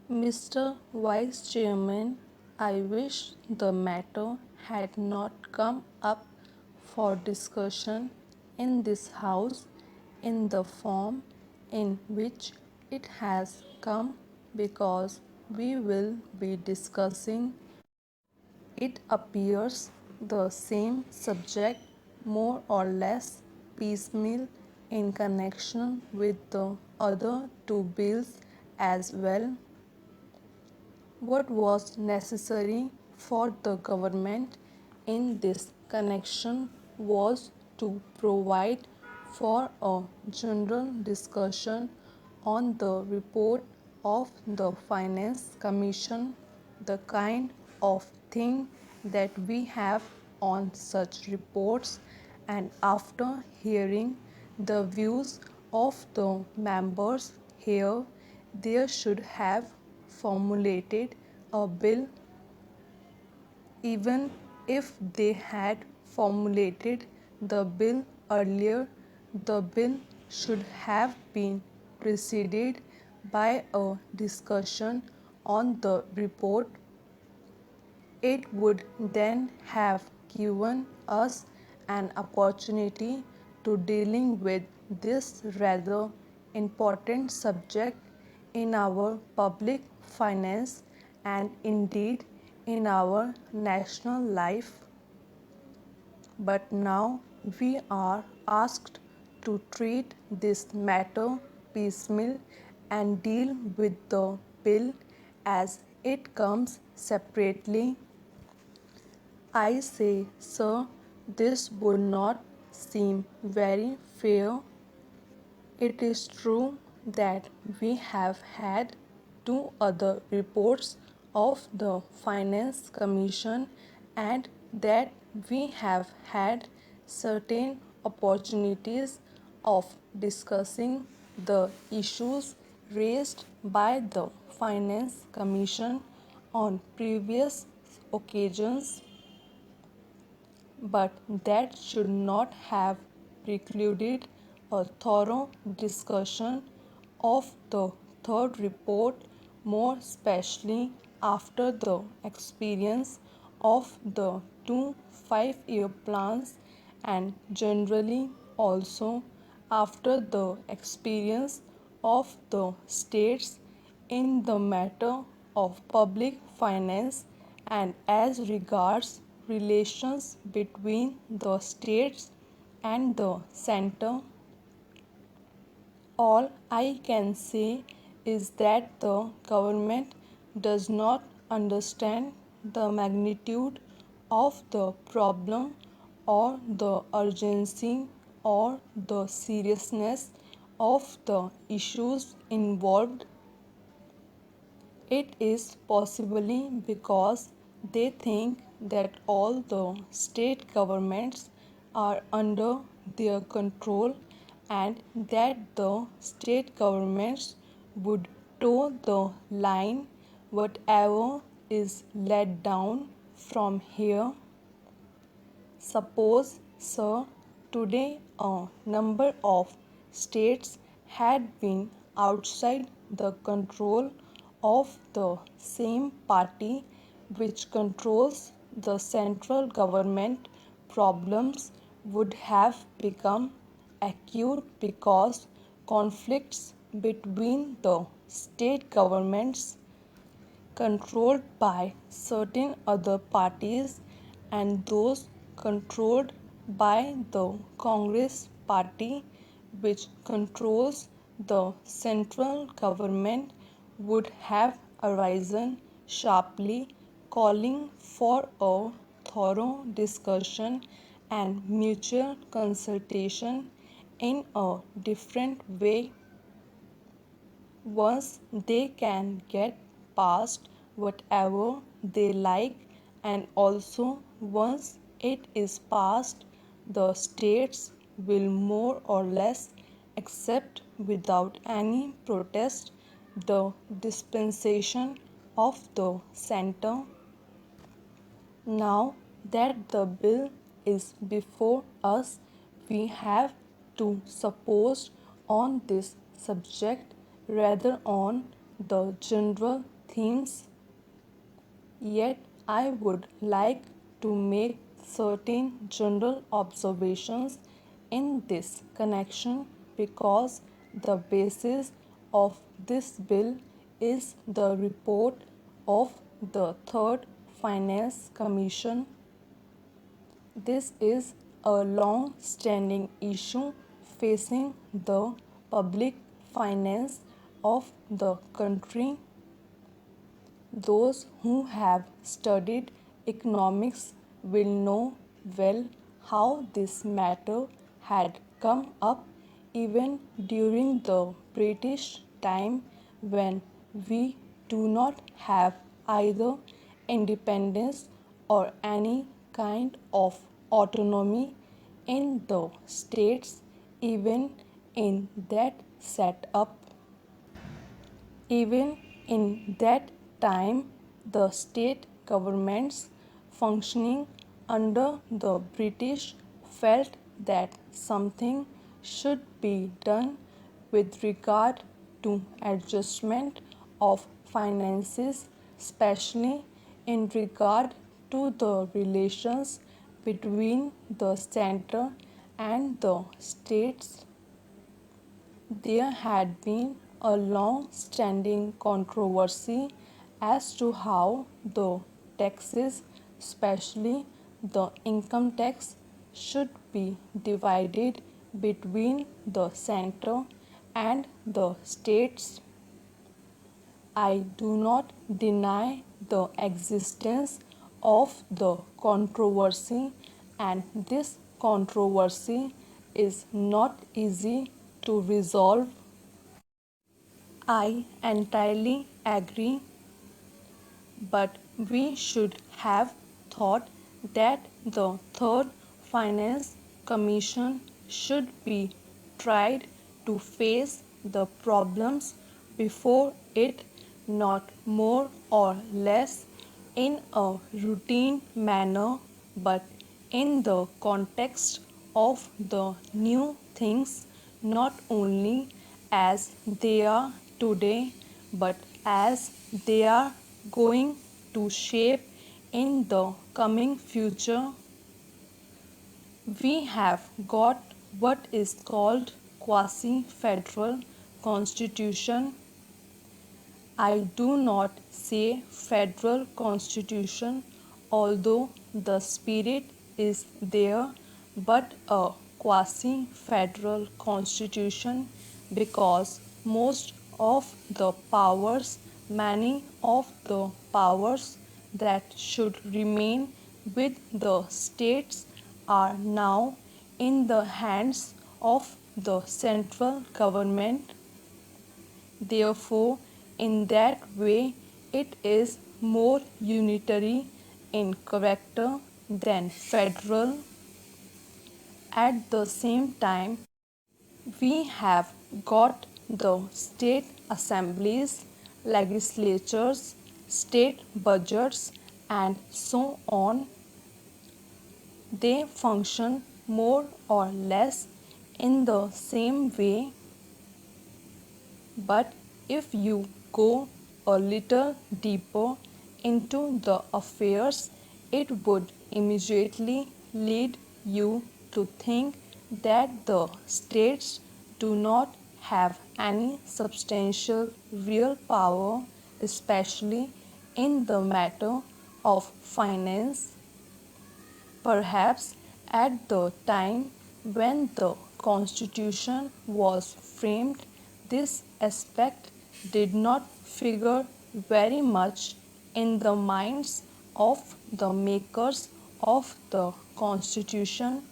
Mr. Vice Chairman, I wish the matter had not come up for discussion in this House in the form in which it has come, because we will be discussing, it appears, the same subject more or less piecemeal in connection with the other two bills as well. What was necessary for the government in this connection was to provide for a general discussion on the report of the Finance Commission, the kind of thing that we have on such reports, and after hearing the views of the members here, there should have formulated a bill. Even if they had formulated the bill earlier, the bill should have been preceded by a discussion on the report. It would then have given us an opportunity to dealing with this rather important subject in our public finance and indeed in our national life. But now we are asked to treat this matter piecemeal and deal with the bill as it comes separately. I say, sir, this would not seem very fair. It is true that we have had two other reports of the Finance Commission and that we have had certain opportunities of discussing the issues raised by the Finance Commission on previous occasions, but that should not have precluded a thorough discussion of the third report, more especially after the experience of the two 5-year plans and generally also after the experience of the states in the matter of public finance and as regards relations between the states and the center. All I can say is that the government does not understand the magnitude of the problem or the urgency or the seriousness of the issues involved. It is possibly because they think that all the state governments are under their control and that the state governments would toe the line whatever is let down from here. Suppose, sir, today a number of states had been outside the control of the same party which controls the central government, problems would have become acute because conflicts between the state governments controlled by certain other parties and those controlled by the Congress party, which controls the central government, would have arisen sharply, calling for a thorough discussion and mutual consultation in a different way. Once they can get past whatever they like, and also once it is passed, the states will more or less accept without any protest the dispensation of the center. Now that the bill is before us, we have to suppose on this subject rather on the general themes. Yet I would like to make certain general observations in this connection because the basis of this bill is the report of the Third Finance Commission. This is a long-standing issue facing the public finance of the country. Those who have studied economics will know well how this matter had come up even during the British time when we do not have either independence or any kind of autonomy in the states. Even in that setup, even in that time, the state governments functioning under the British felt that something should be done with regard to adjustment of finances, especially in regard to the relations between the center and the states. There had been a long-standing controversy as to how the taxes, especially the income tax, should be divided between the center and the states. I do not deny the existence of the controversy, and this controversy is not easy to resolve. I entirely agree, but we should have thought that the Third Finance Commission should be tried to face the problems before it, not more or less in a routine manner, but in the context of the new things, not only as they are today, but as they are going to shape in the coming future. We have got what is called quasi-federal constitution. I do not say federal constitution, although the spirit is there, but a quasi-federal constitution because most of the powers, many of the powers that should remain with the states are now in the hands of the central government. Therefore, in that way, it is more unitary in character than federal. At the same time, we have got the state assemblies, legislatures, state budgets, and so on. They function more or less in the same way. But if you go a little deeper into the affairs, it would immediately lead you to think that the states do not have any substantial real power, especially in the matter of finance. Perhaps at the time when the Constitution was framed, this aspect did not figure very much in the minds of the makers of the Constitution.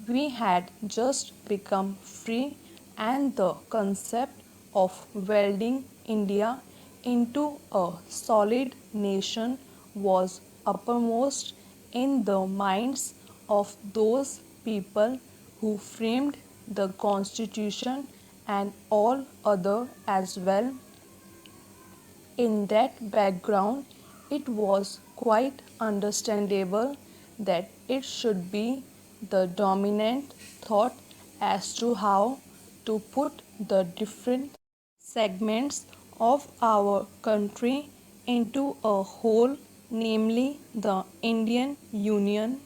We had just become free, and the concept of welding India into a solid nation was uppermost in the minds of those people who framed the Constitution and all other as well. In that background, it was quite understandable that it should be the dominant thought as to how to put the different segments of our country into a whole, namely the Indian Union.